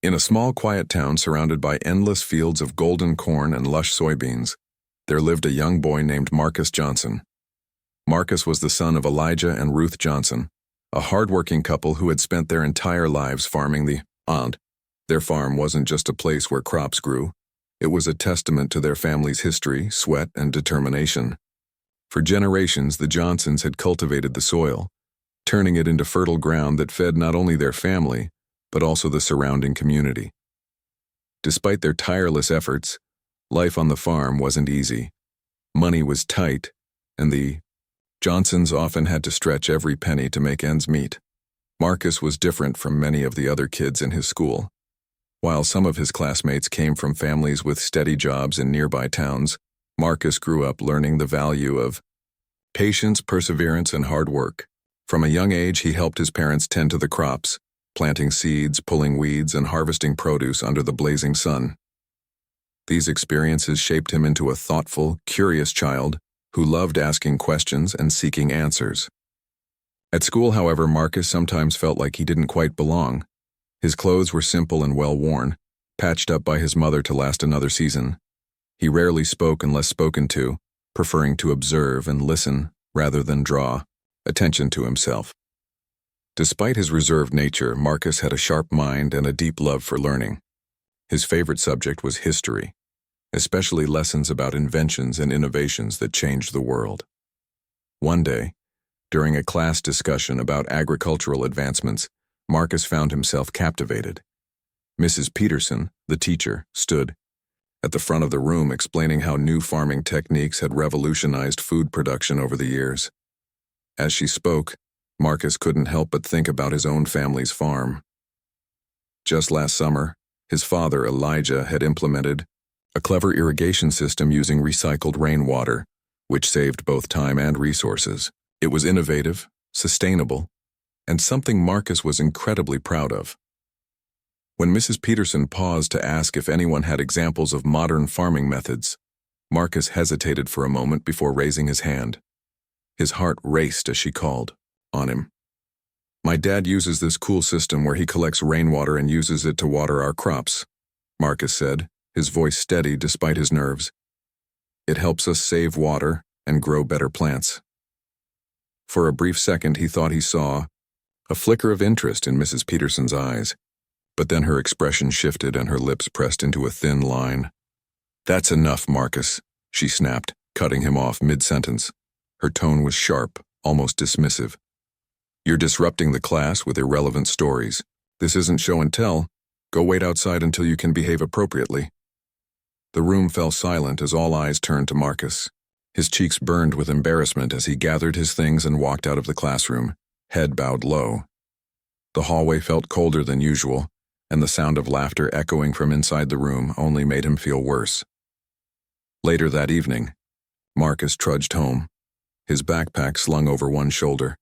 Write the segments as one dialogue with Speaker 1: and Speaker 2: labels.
Speaker 1: In a small, quiet town surrounded by endless fields of golden corn and lush soybeans, there lived a young boy named Marcus Johnson. Marcus was the son of Elijah and Ruth Johnson, a hard-working couple who had spent their entire lives farming the land. Their farm wasn't just a place where crops grew. It was a testament to their family's history, sweat, and determination. For generations, the Johnsons had cultivated the soil, turning it into fertile ground that fed not only their family, but also the surrounding community. Despite their tireless efforts, life on the farm wasn't easy. Money was tight, and the Johnsons often had to stretch every penny to make ends meet. Marcus was different from many of the other kids in his school. While some of his classmates came from families with steady jobs in nearby towns, Marcus grew up learning the value of patience, perseverance, and hard work. From a young age, he helped his parents tend to the crops, planting seeds, pulling weeds, and harvesting produce under the blazing sun. These experiences shaped him into a thoughtful, curious child who loved asking questions and seeking answers. At school, however, Marcus sometimes felt like he didn't quite belong. His clothes were simple and well-worn, patched up by his mother to last another season. He rarely spoke unless spoken to, preferring to observe and listen rather than draw attention to himself. Despite his reserved nature, Marcus had a sharp mind and a deep love for learning. His favorite subject was history, especially lessons about inventions and innovations that changed the world. One day, during a class discussion about agricultural advancements, Marcus found himself captivated. Mrs. Peterson, the teacher, stood at the front of the room explaining how new farming techniques had revolutionized food production over the years. As she spoke, Marcus couldn't help but think about his own family's farm. Just last summer, his father, Elijah, had implemented a clever irrigation system using recycled rainwater, which saved both time and resources. It was innovative, sustainable, and something Marcus was incredibly proud of. When Mrs. Peterson paused to ask if anyone had examples of modern farming methods, Marcus hesitated for a moment before raising his hand. His heart raced as she called on him. "My dad uses this cool system where he collects rainwater and uses it to water our crops," Marcus said, his voice steady despite his nerves. "It helps us save water and grow better plants." For a brief second, he thought he saw a flicker of interest in Mrs. Peterson's eyes, but then her expression shifted and her lips pressed into a thin line. "That's enough, Marcus," she snapped, cutting him off mid-sentence. Her tone was sharp, almost dismissive. "You're disrupting the class with irrelevant stories. This isn't show and tell. Go wait outside until you can behave appropriately." The room fell silent as all eyes turned to Marcus. His cheeks burned with embarrassment as he gathered his things and walked out of the classroom, head bowed low. The hallway felt colder than usual, and the sound of laughter echoing from inside the room only made him feel worse. Later that evening, Marcus trudged home, his backpack slung over one shoulder.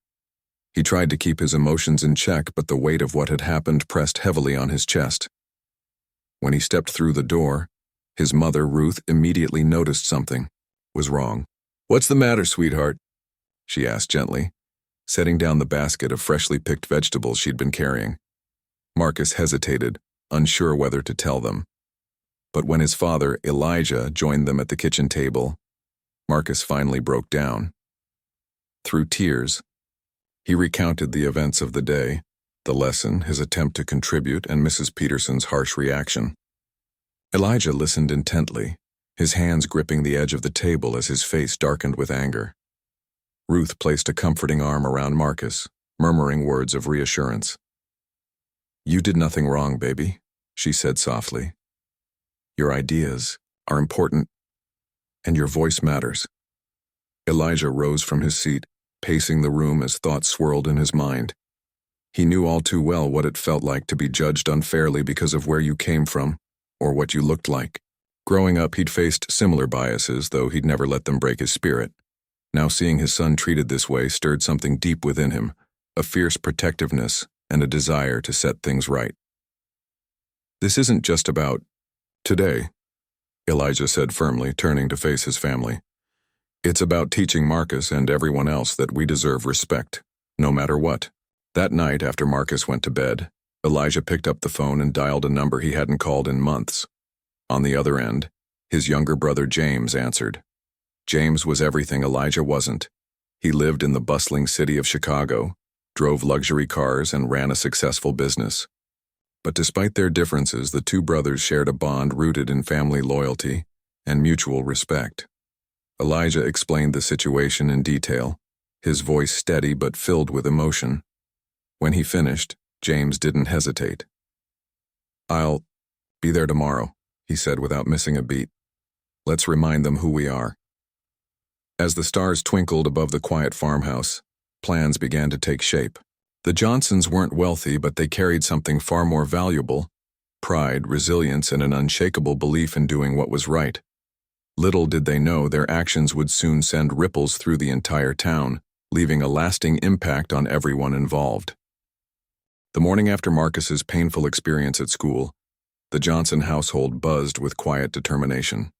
Speaker 1: He tried to keep his emotions in check, but the weight of what had happened pressed heavily on his chest. When he stepped through the door, his mother, Ruth, immediately noticed something was wrong. "What's the matter, sweetheart?" she asked gently, setting down the basket of freshly picked vegetables she'd been carrying. Marcus hesitated, unsure whether to tell them. But when his father, Elijah, joined them at the kitchen table, Marcus finally broke down. Through tears, he recounted the events of the day, the lesson, his attempt to contribute, and Mrs. Peterson's harsh reaction. Elijah listened intently, his hands gripping the edge of the table as his face darkened with anger. Ruth placed a comforting arm around Marcus, murmuring words of reassurance. "You did nothing wrong, baby," she said softly. "Your ideas are important, and your voice matters." Elijah rose from his seat, pacing the room as thoughts swirled in his mind. He knew all too well what it felt like to be judged unfairly because of where you came from or what you looked like. Growing up, he'd faced similar biases, though he'd never let them break his spirit. Now seeing his son treated this way stirred something deep within him, a fierce protectiveness and a desire to set things right. "This isn't just about today," Elijah said firmly, turning to face his family. "It's about teaching Marcus and everyone else that we deserve respect, no matter what." That night, after Marcus went to bed, Elijah picked up the phone and dialed a number he hadn't called in months. On the other end, his younger brother James answered. James was everything Elijah wasn't. He lived in the bustling city of Chicago, drove luxury cars, and ran a successful business. But despite their differences, the two brothers shared a bond rooted in family loyalty and mutual respect. Elijah explained the situation in detail, his voice steady but filled with emotion. When he finished, James didn't hesitate. "I'll be there tomorrow," he said without missing a beat. "Let's remind them who we are." As the stars twinkled above the quiet farmhouse, plans began to take shape. The Johnsons weren't wealthy, but they carried something far more valuable: pride, resilience, and an unshakable belief in doing what was right. Little did they know their actions would soon send ripples through the entire town, leaving a lasting impact on everyone involved. The morning after Marcus's painful experience at school, the Johnson household buzzed with quiet determination.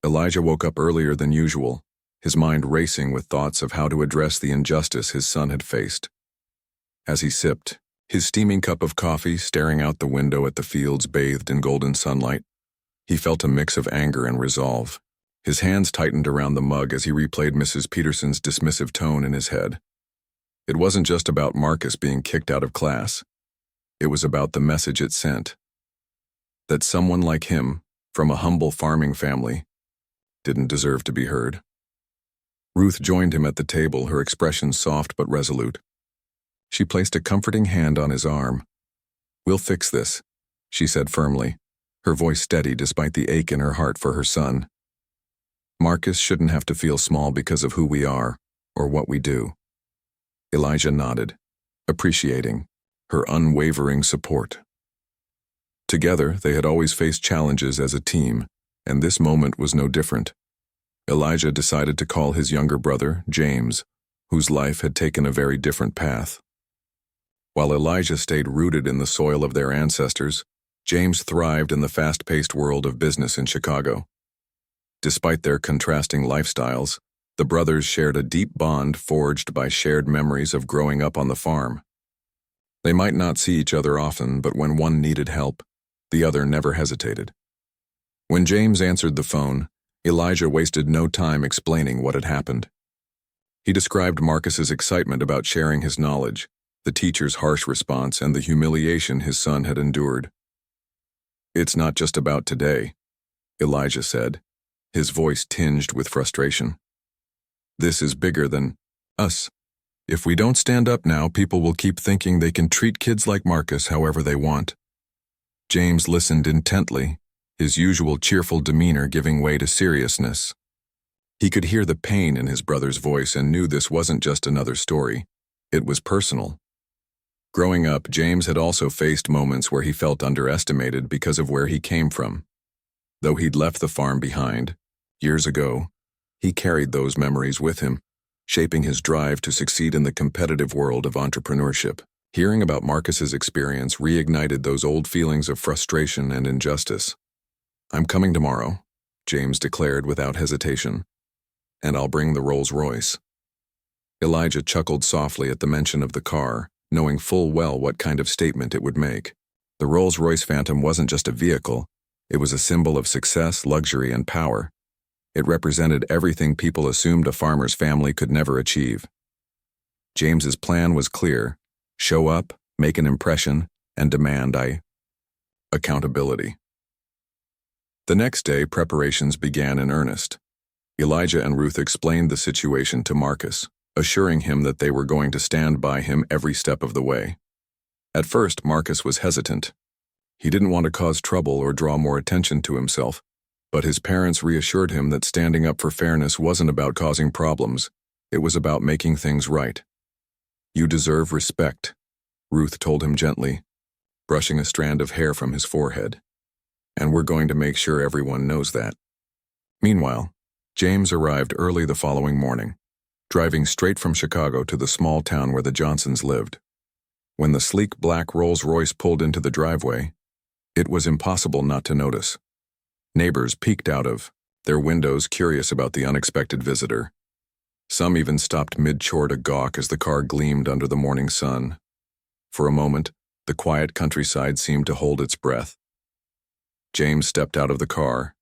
Speaker 1: Elijah woke up earlier than usual, his mind racing with thoughts of how to address the injustice his son had faced. As he sipped, his steaming cup of coffee, staring out the window at the fields bathed in golden sunlight, he felt a mix of anger and resolve. His hands tightened around the mug as he replayed Mrs. Peterson's dismissive tone in his head. It wasn't just about Marcus being kicked out of class. It was about the message it sent. That someone like him, from a humble farming family, didn't deserve to be heard. Ruth joined him at the table, her expression soft but resolute. She placed a comforting hand on his arm. "We'll fix this," she said firmly, her voice steady despite the ache in her heart for her son. "Marcus shouldn't have to feel small because of who we are or what we do." Elijah nodded, appreciating her unwavering support. Together, they had always faced challenges as a team, and this moment was no different. Elijah decided to call his younger brother, James, whose life had taken a very different path. While Elijah stayed rooted in the soil of their ancestors, James thrived in the fast-paced world of business in Chicago. Despite their contrasting lifestyles, the brothers shared a deep bond forged by shared memories of growing up on the farm. They might not see each other often, but when one needed help, the other never hesitated. When James answered the phone, Elijah wasted no time explaining what had happened. He described Marcus's excitement about sharing his knowledge, the teacher's harsh response, and the humiliation his son had endured. "It's not just about today," Elijah said, his voice tinged with frustration. "This is bigger than us. If we don't stand up now, people will keep thinking they can treat kids like Marcus however they want." James listened intently, his usual cheerful demeanor giving way to seriousness. He could hear the pain in his brother's voice and knew this wasn't just another story. It was personal. Growing up, James had also faced moments where he felt underestimated because of where he came from. Though he'd left the farm behind, years ago, he carried those memories with him, shaping his drive to succeed in the competitive world of entrepreneurship. Hearing about Marcus's experience reignited those old feelings of frustration and injustice. "I'm coming tomorrow," James declared without hesitation, "and I'll bring the Rolls-Royce." Elijah chuckled softly at the mention of the car, knowing full well what kind of statement it would make. The Rolls-Royce Phantom wasn't just a vehicle, it was a symbol of success, luxury, and power. It represented everything people assumed a farmer's family could never achieve. James's plan was clear: show up, make an impression, and demand accountability. The next day, preparations began in earnest. Elijah and Ruth explained the situation to Marcus, assuring him that they were going to stand by him every step of the way. At first, Marcus was hesitant. He didn't want to cause trouble or draw more attention to himself, but his parents reassured him that standing up for fairness wasn't about causing problems, it was about making things right. "You deserve respect," Ruth told him gently, brushing a strand of hair from his forehead. "And we're going to make sure everyone knows that." Meanwhile, James arrived early the following morning, driving straight from Chicago to the small town where the Johnsons lived. When the sleek black Rolls-Royce pulled into the driveway, it was impossible not to notice. Neighbors peeked out of their windows, curious about the unexpected visitor. Some even stopped mid-chore to gawk as the car gleamed under the morning sun. For a moment, The quiet countryside seemed to hold its breath. James stepped out of the car,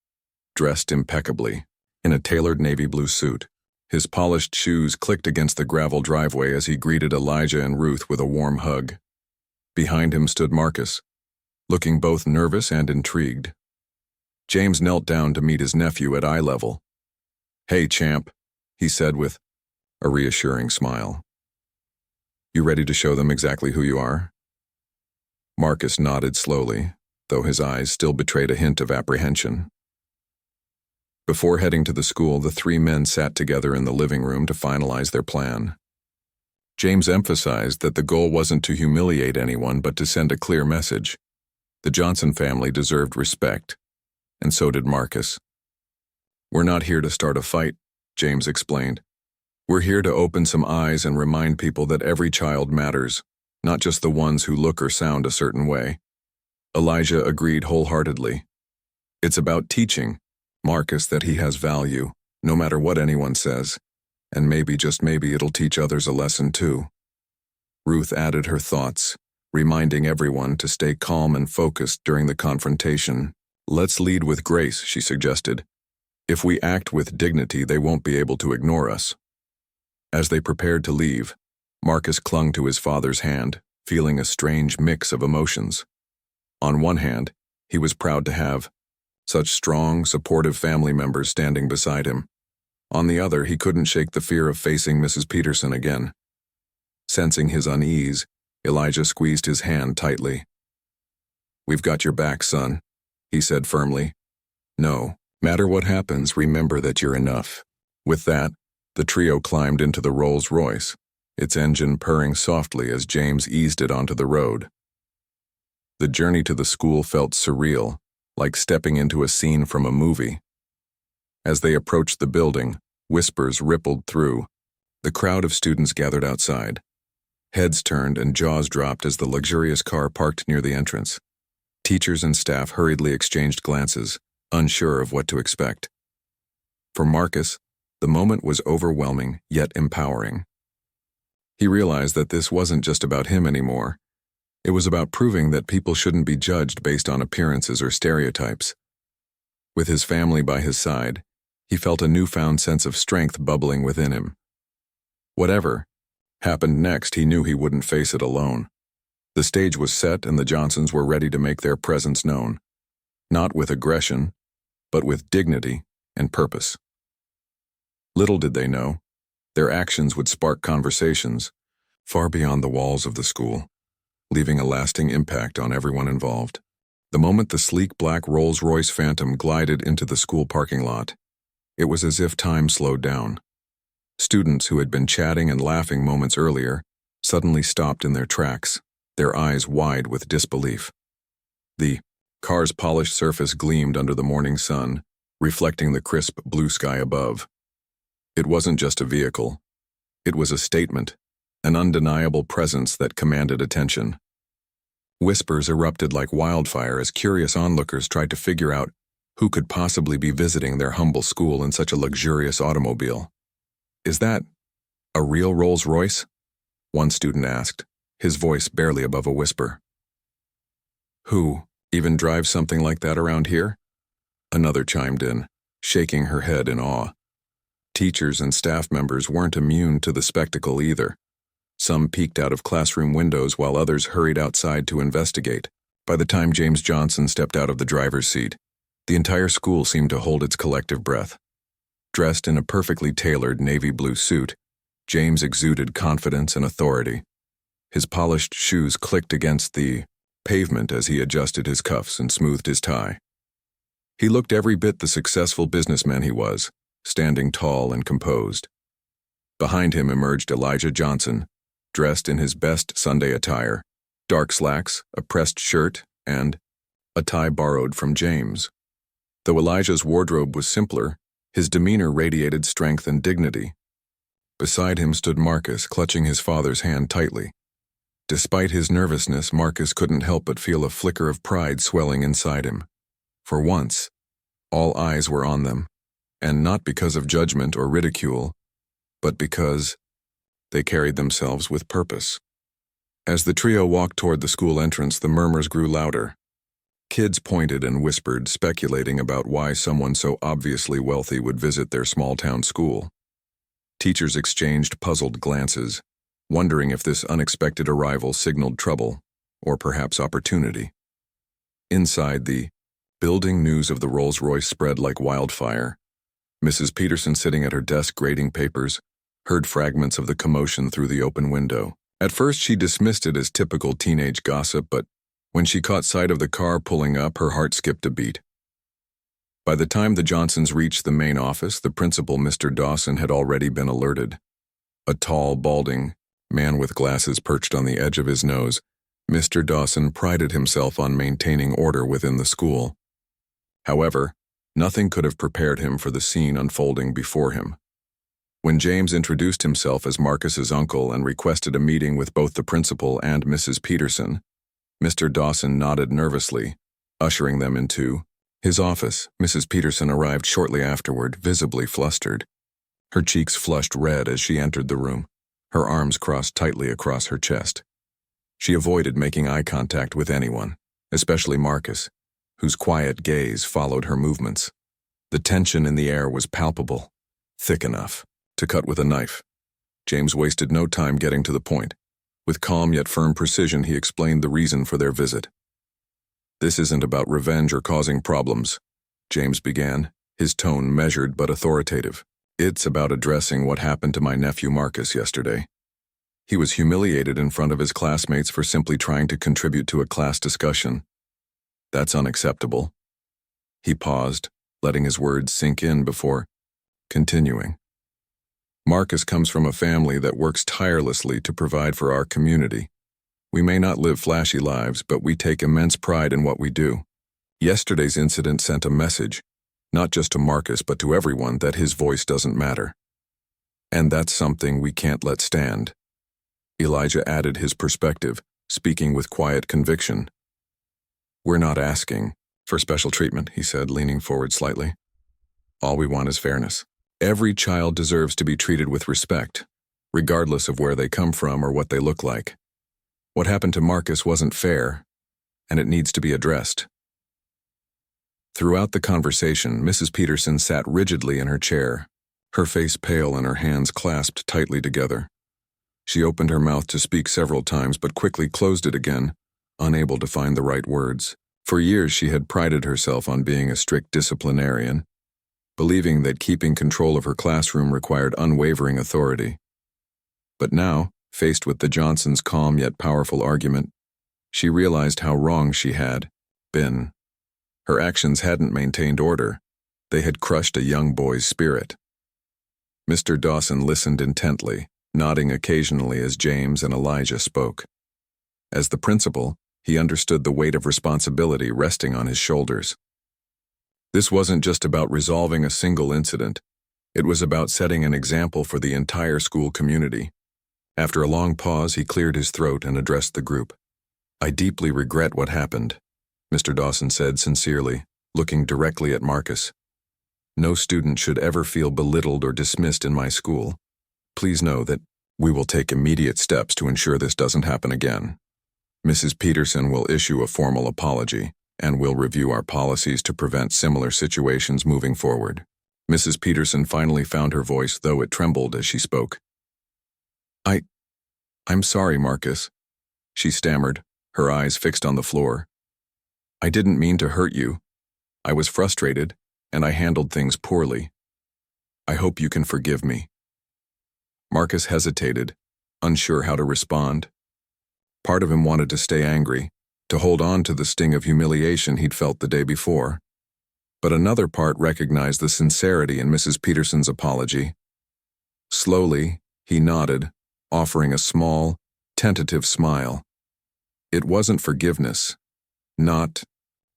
Speaker 1: dressed impeccably, in a tailored navy blue suit. His polished shoes clicked against the gravel driveway as he greeted Elijah and Ruth with a warm hug. Behind him stood Marcus, looking both nervous and intrigued. James knelt down to meet his nephew at eye level. "Hey, champ," he said with a reassuring smile. "You ready to show them exactly who you are?" Marcus nodded slowly, though his eyes still betrayed a hint of apprehension. Before heading to the school, the three men sat together in the living room to finalize their plan. James emphasized that the goal wasn't to humiliate anyone but to send a clear message. The Johnson family deserved respect, and so did Marcus. "We're not here to start a fight," James explained. "We're here to open some eyes and remind people that every child matters, not just the ones who look or sound a certain way." Elijah agreed wholeheartedly. "It's about teaching Marcus that he has value, no matter what anyone says, and maybe, just maybe, it'll teach others a lesson too." Ruth added her thoughts, reminding everyone to stay calm and focused during the confrontation. "Let's lead with grace," she suggested. "If we act with dignity, they won't be able to ignore us." As they prepared to leave, Marcus clung to his father's hand, feeling a strange mix of emotions. On one hand, he was proud to have such strong, supportive family members standing beside him. On the other, he couldn't shake the fear of facing Mrs. Peterson again. Sensing his unease, Elijah squeezed his hand tightly. "We've got your back, son," he said firmly. "No matter what happens, remember that you're enough." With that, the trio climbed into the Rolls-Royce, its engine purring softly as James eased it onto the road. The journey to the school felt surreal, like stepping into a scene from a movie. As they approached the building, whispers rippled through. The crowd of students gathered outside. Heads turned and jaws dropped as the luxurious car parked near the entrance. Teachers and staff hurriedly exchanged glances, unsure of what to expect. For Marcus, the moment was overwhelming yet empowering. He realized that this wasn't just about him anymore. It was about proving that people shouldn't be judged based on appearances or stereotypes. With his family by his side, he felt a newfound sense of strength bubbling within him. Whatever happened next, he knew he wouldn't face it alone. The stage was set and the Johnsons were ready to make their presence known, not with aggression, but with dignity and purpose. Little did they know, their actions would spark conversations far beyond the walls of the school, leaving a lasting impact on everyone involved. The moment the sleek black Rolls-Royce Phantom glided into the school parking lot, it was as if time slowed down. Students who had been chatting and laughing moments earlier suddenly stopped in their tracks, their eyes wide with disbelief. The car's polished surface gleamed under the morning sun, reflecting the crisp blue sky above. It wasn't just a vehicle. It was a statement, an undeniable presence that commanded attention. Whispers erupted like wildfire as curious onlookers tried to figure out who could possibly be visiting their humble school in such a luxurious automobile. "Is that a real Rolls-Royce?" one student asked, his voice barely above a whisper. "Who even drives something like that around here?" Another chimed in, shaking her head in awe. Teachers and staff members weren't immune to the spectacle either. Some peeked out of classroom windows while others hurried outside to investigate. By the time James Johnson stepped out of the driver's seat, the entire school seemed to hold its collective breath. Dressed in a perfectly tailored navy blue suit, James exuded confidence and authority. His polished shoes clicked against the pavement as he adjusted his cuffs and smoothed his tie. He looked every bit the successful businessman he was, standing tall and composed. Behind him emerged Elijah Johnson, dressed in his best Sunday attire, dark slacks, a pressed shirt, and a tie borrowed from James. Though Elijah's wardrobe was simpler, his demeanor radiated strength and dignity. Beside him stood Marcus, clutching his father's hand tightly. Despite his nervousness, Marcus couldn't help but feel a flicker of pride swelling inside him. For once, all eyes were on them, and not because of judgment or ridicule, but because they carried themselves with purpose. As the trio walked toward the school entrance, the murmurs grew louder. Kids pointed and whispered, speculating about why someone so obviously wealthy would visit their small-town school. Teachers exchanged puzzled glances, wondering if this unexpected arrival signaled trouble, or perhaps opportunity. Inside, the building, news of the Rolls-Royce spread like wildfire. Mrs. Peterson, sitting at her desk grading papers, heard fragments of the commotion through the open window. At first, she dismissed it as typical teenage gossip, but when she caught sight of the car pulling up, her heart skipped a beat. By the time the Johnsons reached the main office, the principal, Mr. Dawson, had already been alerted. A tall, balding man with glasses perched on the edge of his nose, Mr. Dawson prided himself on maintaining order within the school. However, nothing could have prepared him for the scene unfolding before him. When James introduced himself as Marcus's uncle and requested a meeting with both the principal and Mrs. Peterson, Mr. Dawson nodded nervously, ushering them into his office. Mrs. Peterson arrived shortly afterward, visibly flustered. Her cheeks flushed red as she entered the room, her arms crossed tightly across her chest. She avoided making eye contact with anyone, especially Marcus, whose quiet gaze followed her movements. The tension in the air was palpable, thick enough to cut with a knife. James wasted no time getting to the point. With calm yet firm precision, he explained the reason for their visit. "This isn't about revenge or causing problems," James began, his tone measured but authoritative. "It's about addressing what happened to my nephew Marcus yesterday. He was humiliated in front of his classmates for simply trying to contribute to a class discussion. That's unacceptable." He paused, letting his words sink in before continuing. "Marcus comes from a family that works tirelessly to provide for our community. We may not live flashy lives, but we take immense pride in what we do. Yesterday's incident sent a message, not just to Marcus but to everyone, that his voice doesn't matter. And that's something we can't let stand." Elijah added his perspective, speaking with quiet conviction. "We're not asking for special treatment," he said, leaning forward slightly. "All we want is fairness. Every child deserves to be treated with respect, regardless of where they come from or what they look like. What happened to Marcus wasn't fair, and it needs to be addressed." Throughout the conversation, Mrs. Peterson sat rigidly in her chair, her face pale and her hands clasped tightly together. She opened her mouth to speak several times but quickly closed it again, unable to find the right words. For years she had prided herself on being a strict disciplinarian, believing that keeping control of her classroom required unwavering authority. But now, faced with the Johnsons' calm yet powerful argument, she realized how wrong she had been. Her actions hadn't maintained order. They had crushed a young boy's spirit. Mr. Dawson listened intently, nodding occasionally as James and Elijah spoke. As the principal, he understood the weight of responsibility resting on his shoulders. This wasn't just about resolving a single incident. It was about setting an example for the entire school community. After a long pause, he cleared his throat and addressed the group. "I deeply regret what happened," Mr. Dawson said sincerely, looking directly at Marcus. "No student should ever feel belittled or dismissed in my school. Please know that we will take immediate steps to ensure this doesn't happen again. Mrs. Peterson will issue a formal apology, and will review our policies to prevent similar situations moving forward." Mrs. Peterson finally found her voice, though it trembled as she spoke. I'm sorry, Marcus," she stammered, her eyes fixed on the floor. "I didn't mean to hurt you. I was frustrated, and I handled things poorly. I hope you can forgive me." Marcus hesitated, unsure how to respond. Part of him wanted to stay angry, to hold on to the sting of humiliation he'd felt the day before. But another part recognized the sincerity in Mrs. Peterson's apology. Slowly, he nodded, offering a small, tentative smile. It wasn't forgiveness. Not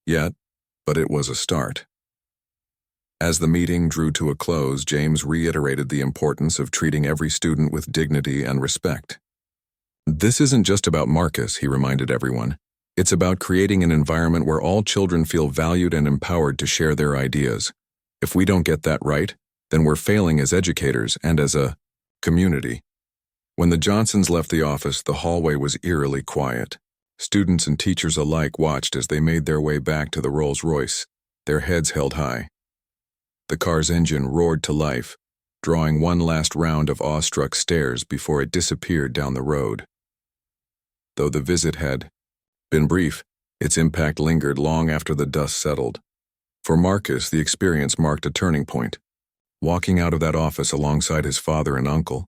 Speaker 1: yet, but it was a start. As the meeting drew to a close, James reiterated the importance of treating every student with dignity and respect. "This isn't just about Marcus," he reminded everyone. "It's about creating an environment where all children feel valued and empowered to share their ideas. If we don't get that right, then we're failing as educators and as a community." When the Johnsons left the office, the hallway was eerily quiet. Students and teachers alike watched as they made their way back to the Rolls-Royce, their heads held high. The car's engine roared to life, drawing one last round of awestruck stares before it disappeared down the road. Though the visit had been brief, its impact lingered long after the dust settled. For Marcus, the experience marked a turning point. Walking out of that office alongside his father and uncle,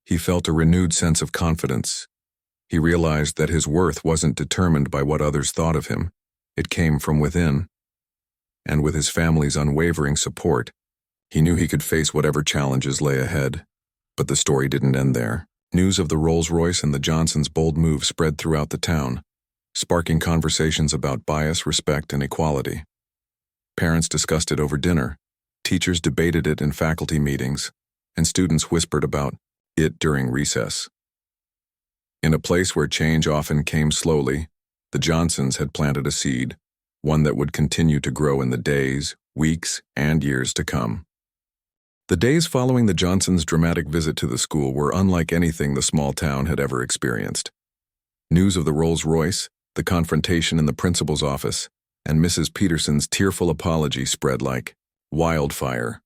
Speaker 1: he felt a renewed sense of confidence. He realized that his worth wasn't determined by what others thought of him. It came from within. And with his family's unwavering support, he knew he could face whatever challenges lay ahead. But the story didn't end there. News of the Rolls-Royce and the Johnsons' bold move spread throughout the town, sparking conversations about bias, respect, and equality. Parents discussed it over dinner, teachers debated it in faculty meetings, and students whispered about it during recess. In a place where change often came slowly, the Johnsons had planted a seed, one that would continue to grow in the days, weeks, and years to come. The days following the Johnsons' dramatic visit to the school were unlike anything the small town had ever experienced. News of the Rolls-Royce, the confrontation in the principal's office, and Mrs. Peterson's tearful apology spread like wildfire.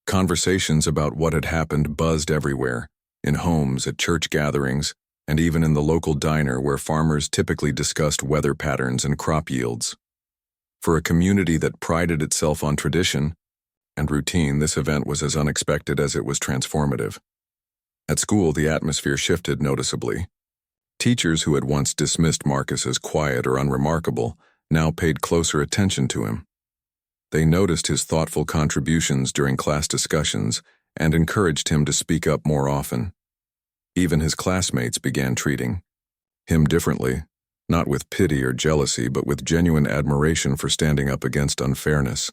Speaker 1: Conversations about what had happened buzzed everywhere, in homes, at church gatherings, and even in the local diner where farmers typically discussed weather patterns and crop yields. For a community that prided itself on tradition and routine, this event was as unexpected as it was transformative. At school, the atmosphere shifted noticeably. Teachers who had once dismissed Marcus as quiet or unremarkable now paid closer attention to him. They noticed his thoughtful contributions during class discussions and encouraged him to speak up more often. Even his classmates began treating him differently, not with pity or jealousy, but with genuine admiration for standing up against unfairness.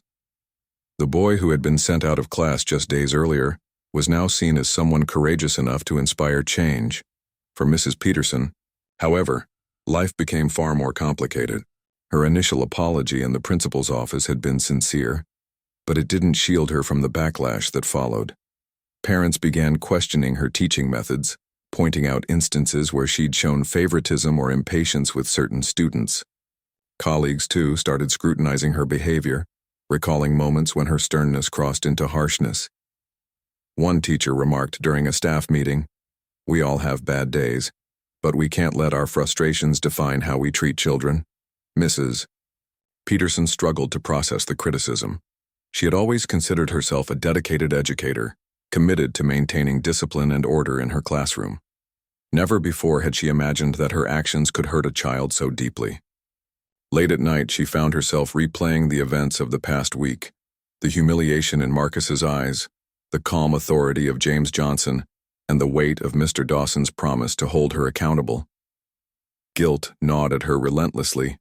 Speaker 1: The boy who had been sent out of class just days earlier was now seen as someone courageous enough to inspire change. For Mrs. Peterson, however, life became far more complicated. Her initial apology in the principal's office had been sincere, but it didn't shield her from the backlash that followed. Parents began questioning her teaching methods, pointing out instances where she'd shown favoritism or impatience with certain students. Colleagues, too, started scrutinizing her behavior, recalling moments when her sternness crossed into harshness. One teacher remarked during a staff meeting, "We all have bad days, but we can't let our frustrations define how we treat children." Mrs. Peterson struggled to process the criticism. She had always considered herself a dedicated educator, committed to maintaining discipline and order in her classroom. Never before had she imagined that her actions could hurt a child so deeply. Late at night, she found herself replaying the events of the past week, the humiliation in Marcus's eyes, the calm authority of James Johnson, and the weight of Mr. Dawson's promise to hold her accountable. Guilt gnawed at her relentlessly,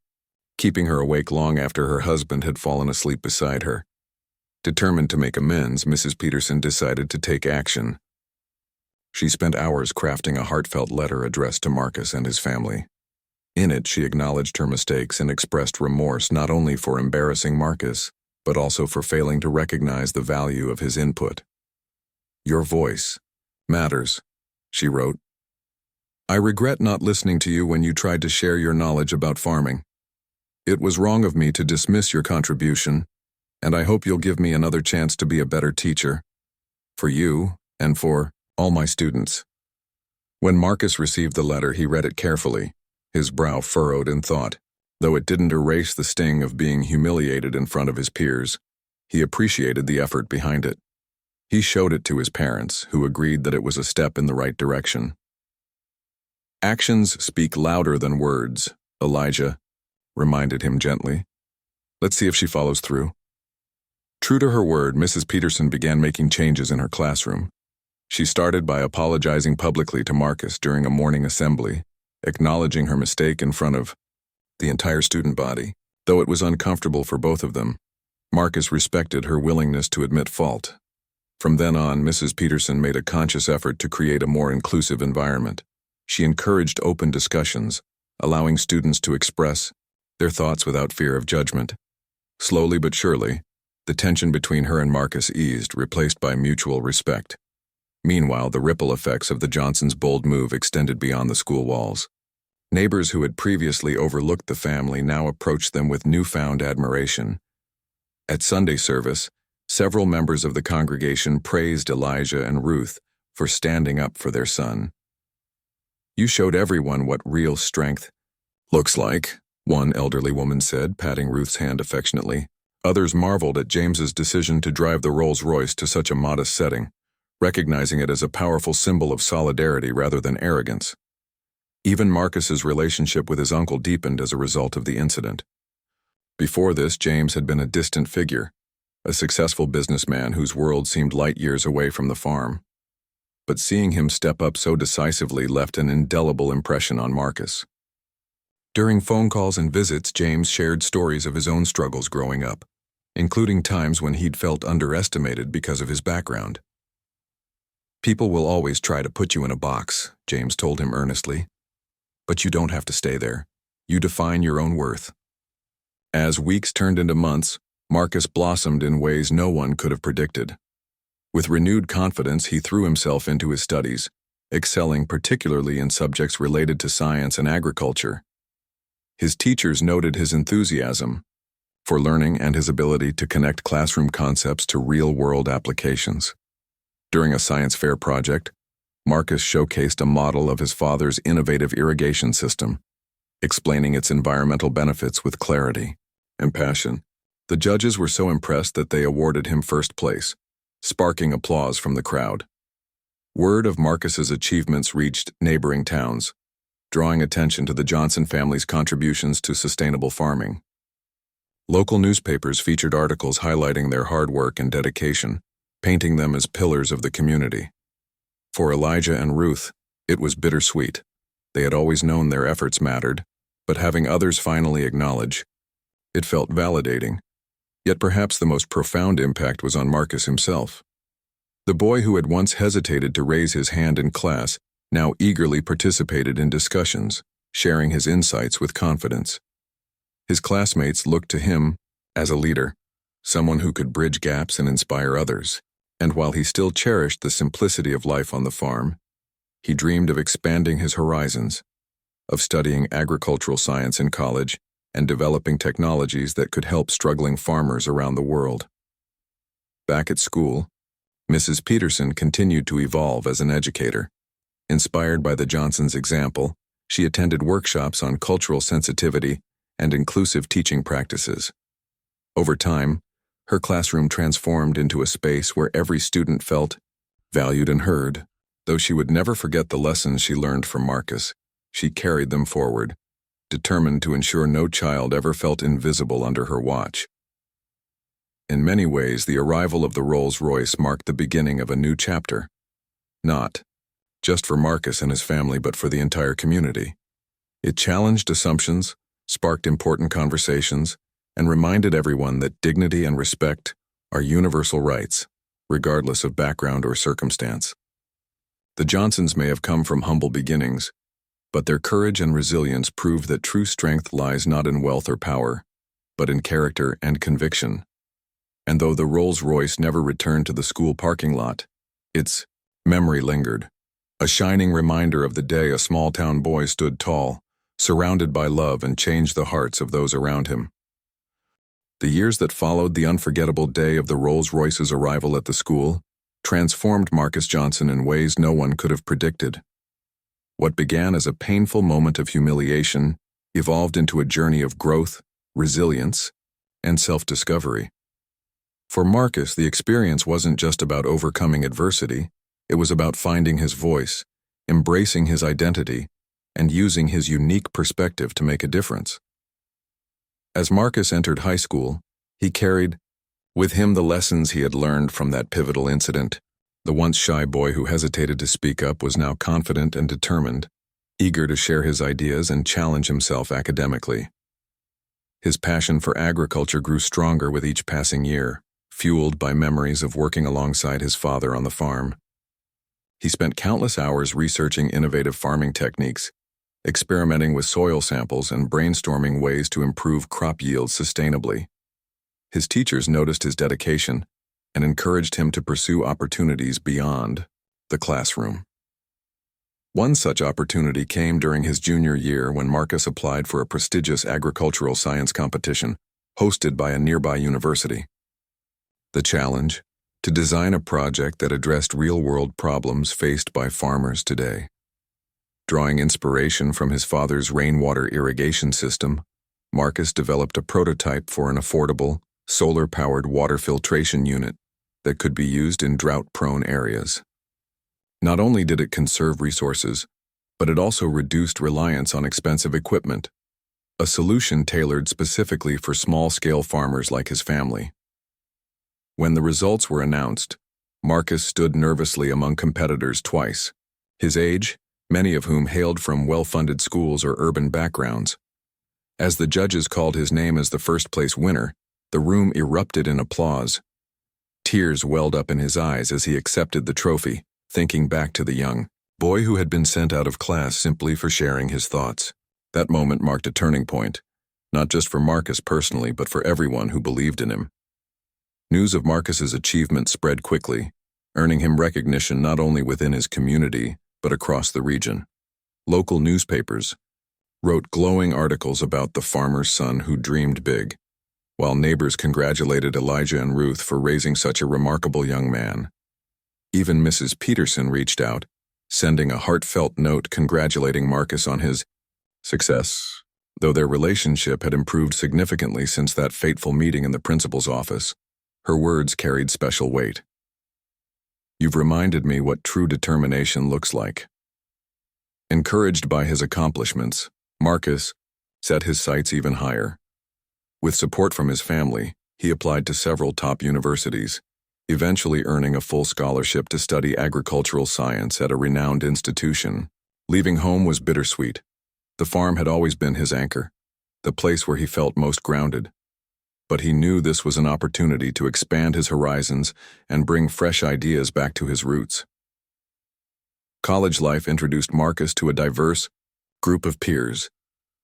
Speaker 1: keeping her awake long after her husband had fallen asleep beside her. Determined to make amends, Mrs. Peterson decided to take action. She spent hours crafting a heartfelt letter addressed to Marcus and his family. In it, she acknowledged her mistakes and expressed remorse not only for embarrassing Marcus, but also for failing to recognize the value of his input. "Your voice matters," she wrote. "I regret not listening to you when you tried to share your knowledge about farming. It was wrong of me to dismiss your contribution, and I hope you'll give me another chance to be a better teacher, for you and for all my students." When Marcus received the letter, he read it carefully, his brow furrowed in thought. Though it didn't erase the sting of being humiliated in front of his peers, he appreciated the effort behind it. He showed it to his parents, who agreed that it was a step in the right direction. "Actions speak louder than words," Elijah reminded him gently. "Let's see if she follows through." True to her word, Mrs. Peterson began making changes in her classroom. She started by apologizing publicly to Marcus during a morning assembly, acknowledging her mistake in front of the entire student body. Though it was uncomfortable for both of them, Marcus respected her willingness to admit fault. From then on, Mrs. Peterson made a conscious effort to create a more inclusive environment. She encouraged open discussions, allowing students to express their thoughts without fear of judgment. Slowly but surely, the tension between her and Marcus eased, replaced by mutual respect. Meanwhile, the ripple effects of the Johnsons' bold move extended beyond the school walls. Neighbors who had previously overlooked the family now approached them with newfound admiration. At Sunday service, several members of the congregation praised Elijah and Ruth for standing up for their son. "You showed everyone what real strength looks like," one elderly woman said, patting Ruth's hand affectionately. Others marveled at James's decision to drive the Rolls-Royce to such a modest setting, recognizing it as a powerful symbol of solidarity rather than arrogance. Even Marcus's relationship with his uncle deepened as a result of the incident. Before this, James had been a distant figure, a successful businessman whose world seemed light years away from the farm. But seeing him step up so decisively left an indelible impression on Marcus. During phone calls and visits, James shared stories of his own struggles growing up, including times when he'd felt underestimated because of his background. "People will always try to put you in a box," James told him earnestly. "But you don't have to stay there. You define your own worth." As weeks turned into months, Marcus blossomed in ways no one could have predicted. With renewed confidence, he threw himself into his studies, excelling particularly in subjects related to science and agriculture. His teachers noted his enthusiasm for learning and his ability to connect classroom concepts to real-world applications. During a science fair project, Marcus showcased a model of his father's innovative irrigation system, explaining its environmental benefits with clarity and passion. The judges were so impressed that they awarded him first place, sparking applause from the crowd. Word of Marcus's achievements reached neighboring towns, drawing attention to the Johnson family's contributions to sustainable farming. Local newspapers featured articles highlighting their hard work and dedication, painting them as pillars of the community. For Elijah and Ruth, it was bittersweet. They had always known their efforts mattered, but having others finally acknowledge, it felt validating. Yet perhaps the most profound impact was on Marcus himself. The boy who had once hesitated to raise his hand in class now eagerly participated in discussions, sharing his insights with confidence. His classmates looked to him as a leader, someone who could bridge gaps and inspire others. And while he still cherished the simplicity of life on the farm, he dreamed of expanding his horizons, of studying agricultural science in college and developing technologies that could help struggling farmers around the world. Back at school, Mrs. Peterson continued to evolve as an educator. Inspired by the Johnsons' example, she attended workshops on cultural sensitivity and inclusive teaching practices. Over time, her classroom transformed into a space where every student felt valued and heard. Though she would never forget the lessons she learned from Marcus, she carried them forward, determined to ensure no child ever felt invisible under her watch. In many ways, the arrival of the Rolls-Royce marked the beginning of a new chapter. Not just for Marcus and his family, but for the entire community. It challenged assumptions, sparked important conversations, and reminded everyone that dignity and respect are universal rights, regardless of background or circumstance. The Johnsons may have come from humble beginnings, but their courage and resilience prove that true strength lies not in wealth or power, but in character and conviction. And though the Rolls-Royce never returned to the school parking lot, its memory lingered, a shining reminder of the day a small-town boy stood tall, surrounded by love, and changed the hearts of those around him. The years that followed the unforgettable day of the Rolls-Royce's arrival at the school transformed Marcus Johnson in ways no one could have predicted. What began as a painful moment of humiliation evolved into a journey of growth, resilience, and self-discovery. For Marcus, the experience wasn't just about overcoming adversity, it was about finding his voice, embracing his identity, and using his unique perspective to make a difference. As Marcus entered high school, he carried with him the lessons he had learned from that pivotal incident. The once shy boy who hesitated to speak up was now confident and determined, eager to share his ideas and challenge himself academically. His passion for agriculture grew stronger with each passing year, fueled by memories of working alongside his father on the farm. He spent countless hours researching innovative farming techniques, experimenting with soil samples and brainstorming ways to improve crop yields sustainably. His teachers noticed his dedication and encouraged him to pursue opportunities beyond the classroom. One such opportunity came during his junior year when Marcus applied for a prestigious agricultural science competition hosted by a nearby university. The challenge? To design a project that addressed real-world problems faced by farmers today. Drawing inspiration from his father's rainwater irrigation system, Marcus developed a prototype for an affordable, solar-powered water filtration unit that could be used in drought-prone areas. Not only did it conserve resources, but it also reduced reliance on expensive equipment, a solution tailored specifically for small-scale farmers like his family. When the results were announced, Marcus stood nervously among competitors twice. His age, many of whom hailed from well-funded schools or urban backgrounds. As the judges called his name as the first-place winner, the room erupted in applause. Tears welled up in his eyes as he accepted the trophy, thinking back to the young boy who had been sent out of class simply for sharing his thoughts. That moment marked a turning point, not just for Marcus personally, but for everyone who believed in him. News of Marcus's achievement spread quickly, earning him recognition not only within his community, but across the region. Local newspapers wrote glowing articles about the farmer's son who dreamed big, while neighbors congratulated Elijah and Ruth for raising such a remarkable young man. Even Mrs. Peterson reached out, sending a heartfelt note congratulating Marcus on his success, though their relationship had improved significantly since that fateful meeting in the principal's office. Her words carried special weight. You've reminded me what true determination looks like. Encouraged by his accomplishments, Marcus set his sights even higher. With support from his family, he applied to several top universities, eventually earning a full scholarship to study agricultural science at a renowned institution. Leaving home was bittersweet. The farm had always been his anchor, the place where he felt most grounded. But he knew this was an opportunity to expand his horizons and bring fresh ideas back to his roots. College life introduced Marcus to a diverse group of peers,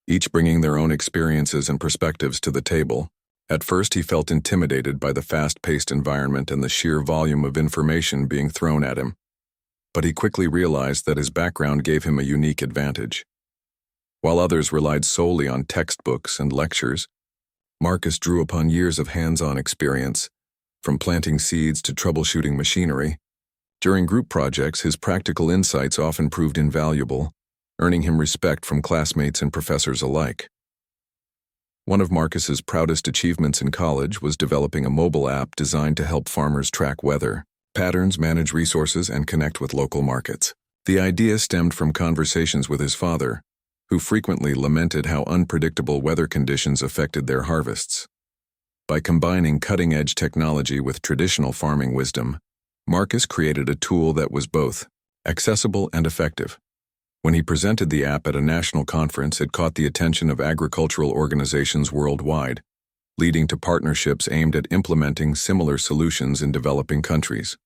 Speaker 1: each bringing their own experiences and perspectives to the table. At first, he felt intimidated by the fast-paced environment and the sheer volume of information being thrown at him. But he quickly realized that his background gave him a unique advantage. While others relied solely on textbooks and lectures, Marcus drew upon years of hands-on experience, from planting seeds to troubleshooting machinery. During group projects, his practical insights often proved invaluable, earning him respect from classmates and professors alike. One of Marcus's proudest achievements in college was developing a mobile app designed to help farmers track weather patterns, manage resources, and connect with local markets. The idea stemmed from conversations with his father, who frequently lamented how unpredictable weather conditions affected their harvests. By combining cutting-edge technology with traditional farming wisdom, Marcus created a tool that was both accessible and effective. When he presented the app at a national conference, it caught the attention of agricultural organizations worldwide, leading to partnerships aimed at implementing similar solutions in developing countries.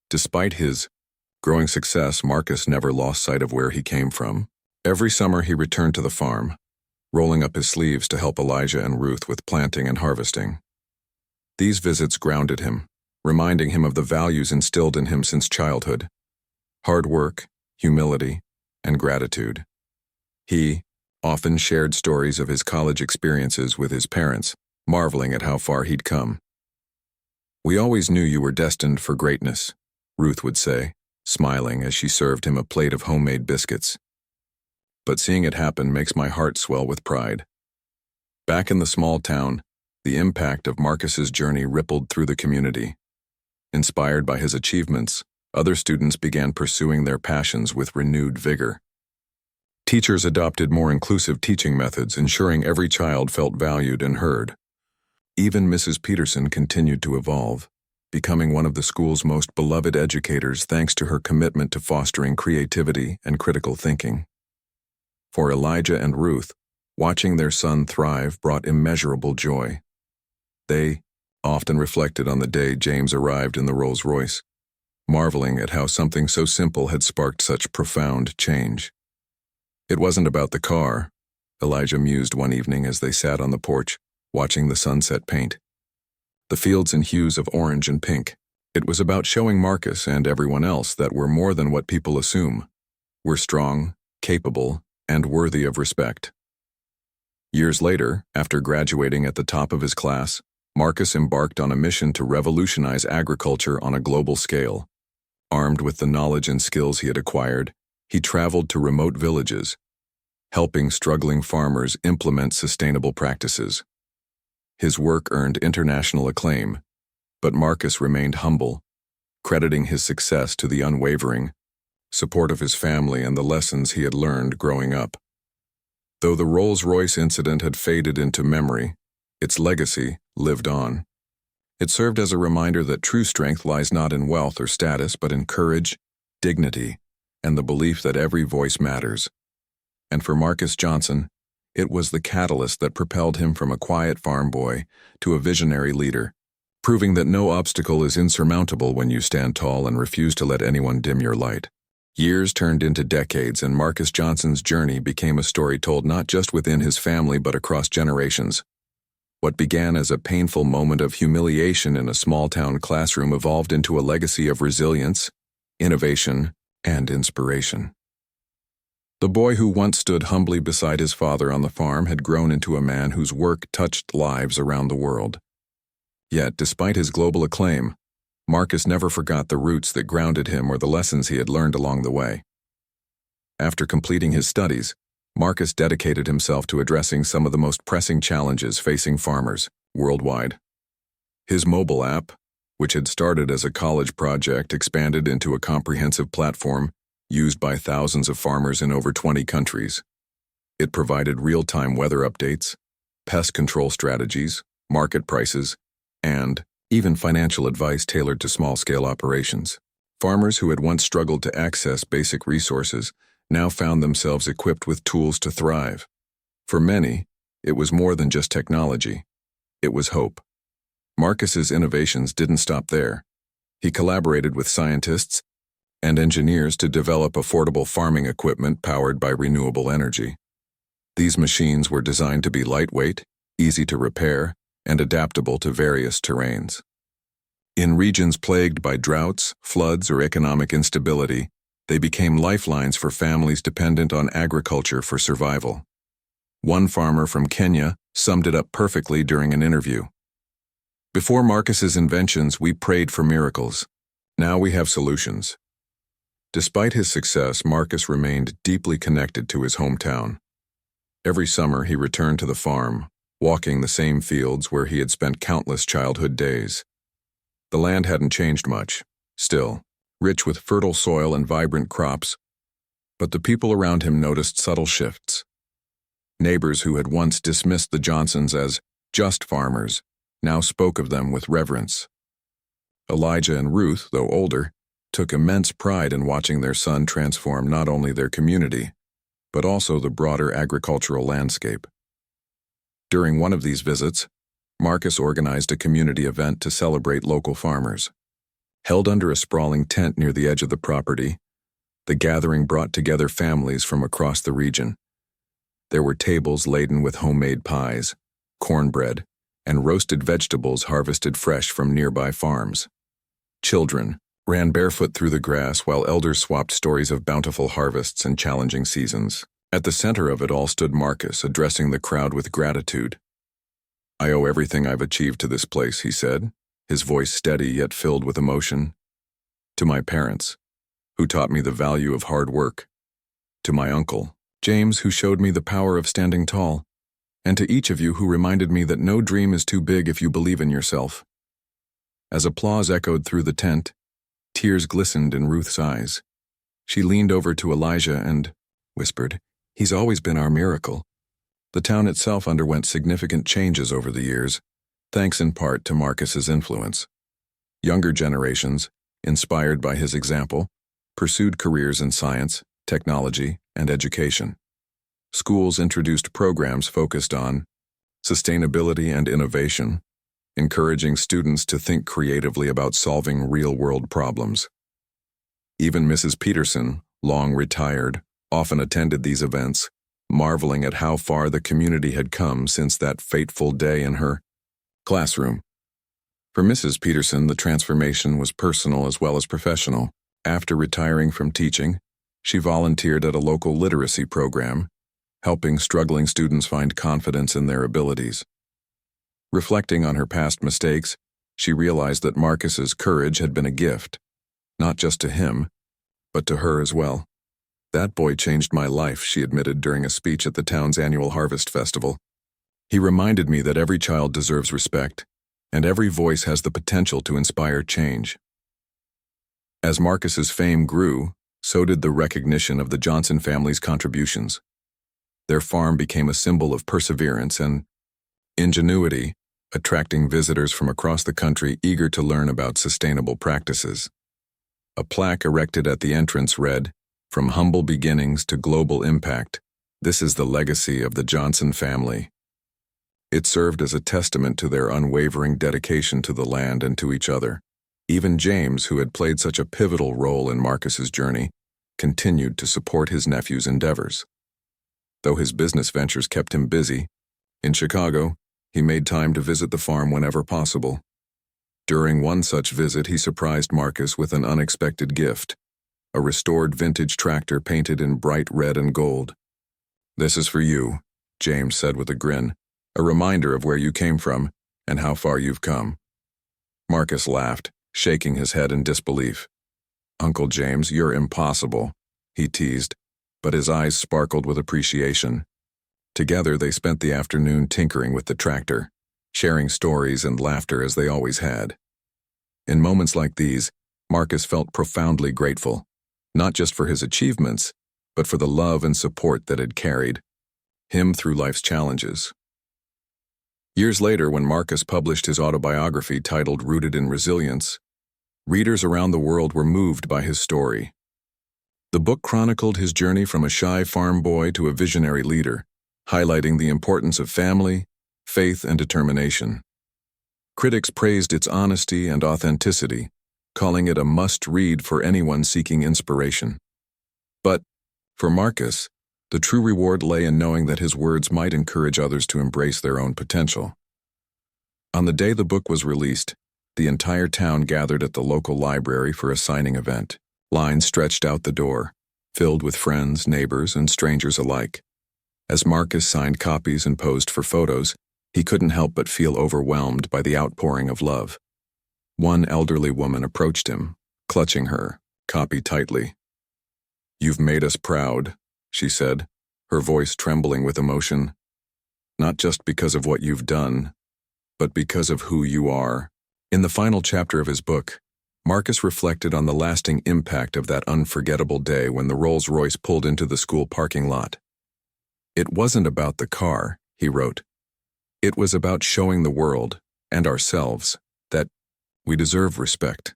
Speaker 1: Despite his growing success, Marcus never lost sight of where he came from. Every summer he returned to the farm, rolling up his sleeves to help Elijah and Ruth with planting and harvesting. These visits grounded him, reminding him of the values instilled in him since childhood: hard work, humility, and gratitude. He often shared stories of his college experiences with his parents, marveling at how far he'd come. "We always knew you were destined for greatness," Ruth would say, smiling as she served him a plate of homemade biscuits. "But seeing it happen makes my heart swell with pride." Back in the small town, the impact of Marcus's journey rippled through the community. Inspired by his achievements, other students began pursuing their passions with renewed vigor. Teachers adopted more inclusive teaching methods, ensuring every child felt valued and heard. Even Mrs. Peterson continued to evolve, becoming one of the school's most beloved educators thanks to her commitment to fostering creativity and critical thinking. For Elijah and Ruth, watching their son thrive brought immeasurable joy. They often reflected on the day James arrived in the Rolls Royce, marveling at how something so simple had sparked such profound change. "It wasn't about the car," Elijah mused one evening as they sat on the porch, watching the sunset paint. "The fields in hues of orange and pink. It was about showing Marcus and everyone else that we're more than what people assume. We're strong, capable, and worthy of respect. Years later, after graduating at the top of his class, Marcus embarked on a mission to revolutionize agriculture on a global scale. Armed with the knowledge and skills he had acquired, he traveled to remote villages, helping struggling farmers implement sustainable practices. His work earned international acclaim, but Marcus remained humble, crediting his success to the unwavering support of his family and the lessons he had learned growing up. Though the Rolls-Royce incident had faded into memory, its legacy lived on. It served as a reminder that true strength lies not in wealth or status, but in courage, dignity, and the belief that every voice matters. And for Marcus Johnson, it was the catalyst that propelled him from a quiet farm boy to a visionary leader, proving that no obstacle is insurmountable when you stand tall and refuse to let anyone dim your light. Years turned into decades, and Marcus Johnson's journey became a story told not just within his family but across generations. What began as a painful moment of humiliation in a small-town classroom evolved into a legacy of resilience, innovation, and inspiration. The boy who once stood humbly beside his father on the farm had grown into a man whose work touched lives around the world. Yet, despite his global acclaim, Marcus never forgot the roots that grounded him or the lessons he had learned along the way. After completing his studies, Marcus dedicated himself to addressing some of the most pressing challenges facing farmers worldwide. His mobile app, which had started as a college project, expanded into a comprehensive platform used by thousands of farmers in over 20 countries. It provided real-time weather updates, pest control strategies, market prices, and even financial advice tailored to small-scale operations. Farmers who had once struggled to access basic resources now found themselves equipped with tools to thrive. For many, it was more than just technology. It was hope. Marcus's innovations didn't stop there. He collaborated with scientists and engineers to develop affordable farming equipment powered by renewable energy. These machines were designed to be lightweight, easy to repair, and adaptable to various terrains. In regions plagued by droughts, floods, or economic instability, they became lifelines for families dependent on agriculture for survival. One farmer from Kenya summed it up perfectly during an interview. "Before Marcus's inventions, we prayed for miracles. Now we have solutions." Despite his success, Marcus remained deeply connected to his hometown. Every summer he returned to the farm, walking the same fields where he had spent countless childhood days. The land hadn't changed much, still, rich with fertile soil and vibrant crops, but the people around him noticed subtle shifts. Neighbors who had once dismissed the Johnsons as just farmers now spoke of them with reverence. Elijah and Ruth, though older, took immense pride in watching their son transform not only their community, but also the broader agricultural landscape. During one of these visits, Marcus organized a community event to celebrate local farmers. Held under a sprawling tent near the edge of the property, the gathering brought together families from across the region. There were tables laden with homemade pies, cornbread, and roasted vegetables harvested fresh from nearby farms. Children ran barefoot through the grass while elders swapped stories of bountiful harvests and challenging seasons. At the center of it all stood Marcus, addressing the crowd with gratitude. "I owe everything I've achieved to this place," he said, his voice steady yet filled with emotion. "To my parents, who taught me the value of hard work. To my uncle, James, who showed me the power of standing tall. And to each of you who reminded me that no dream is too big if you believe in yourself." As applause echoed through the tent, tears glistened in Ruth's eyes. She leaned over to Elijah and whispered, "He's always been our miracle." The town itself underwent significant changes over the years, thanks in part to Marcus's influence. Younger generations, inspired by his example, pursued careers in science, technology, and education. Schools introduced programs focused on sustainability and innovation, encouraging students to think creatively about solving real-world problems. Even Mrs. Peterson, long retired, often attended these events, marveling at how far the community had come since that fateful day in her classroom. For Mrs. Peterson, the transformation was personal as well as professional. After retiring from teaching, she volunteered at a local literacy program, helping struggling students find confidence in their abilities. Reflecting on her past mistakes, she realized that Marcus's courage had been a gift, not just to him, but to her as well. "That boy changed my life," she admitted during a speech at the town's annual Harvest Festival. "He reminded me that every child deserves respect, and every voice has the potential to inspire change." As Marcus's fame grew, so did the recognition of the Johnson family's contributions. Their farm became a symbol of perseverance and ingenuity, attracting visitors from across the country eager to learn about sustainable practices. A plaque erected at the entrance read, "From humble beginnings to global impact, this is the legacy of the Johnson family." It served as a testament to their unwavering dedication to the land and to each other. Even James, who had played such a pivotal role in Marcus's journey, continued to support his nephew's endeavors. Though his business ventures kept him busy, in Chicago, he made time to visit the farm whenever possible. During one such visit, he surprised Marcus with an unexpected gift, a restored vintage tractor painted in bright red and gold. "This is for you," James said with a grin, "a reminder of where you came from and how far you've come." Marcus laughed, shaking his head in disbelief. "Uncle James, you're impossible," he teased, but his eyes sparkled with appreciation. Together they spent the afternoon tinkering with the tractor, sharing stories and laughter as they always had. In moments like these, Marcus felt profoundly grateful, not just for his achievements, but for the love and support that had carried him through life's challenges. Years later, when Marcus published his autobiography titled Rooted in Resilience, readers around the world were moved by his story. The book chronicled his journey from a shy farm boy to a visionary leader, highlighting the importance of family, faith, and determination. Critics praised its honesty and authenticity, calling it a must-read for anyone seeking inspiration. But, for Marcus, the true reward lay in knowing that his words might encourage others to embrace their own potential. On the day the book was released, the entire town gathered at the local library for a signing event. Lines stretched out the door, filled with friends, neighbors, and strangers alike. As Marcus signed copies and posed for photos, he couldn't help but feel overwhelmed by the outpouring of love. One elderly woman approached him, clutching her copy tightly. "You've made us proud," she said, her voice trembling with emotion. "Not just because of what you've done, but because of who you are." In the final chapter of his book, Marcus reflected on the lasting impact of that unforgettable day when the Rolls-Royce pulled into the school parking lot. "It wasn't about the car," he wrote. "It was about showing the world, and ourselves, that we deserve respect,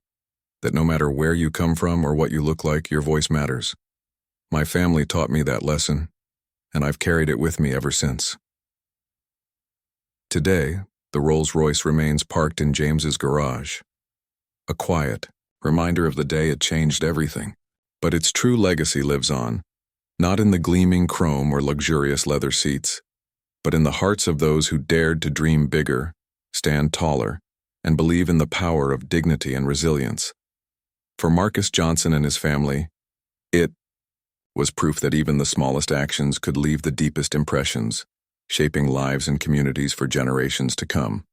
Speaker 1: that no matter where you come from or what you look like, your voice matters. My family taught me that lesson, and I've carried it with me ever since." Today, the Rolls-Royce remains parked in James's garage. A quiet reminder of the day it changed everything. But its true legacy lives on, not in the gleaming chrome or luxurious leather seats, but in the hearts of those who dared to dream bigger, stand taller, and believe in the power of dignity and resilience. For Marcus Johnson and his family, it was proof that even the smallest actions could leave the deepest impressions, shaping lives and communities for generations to come.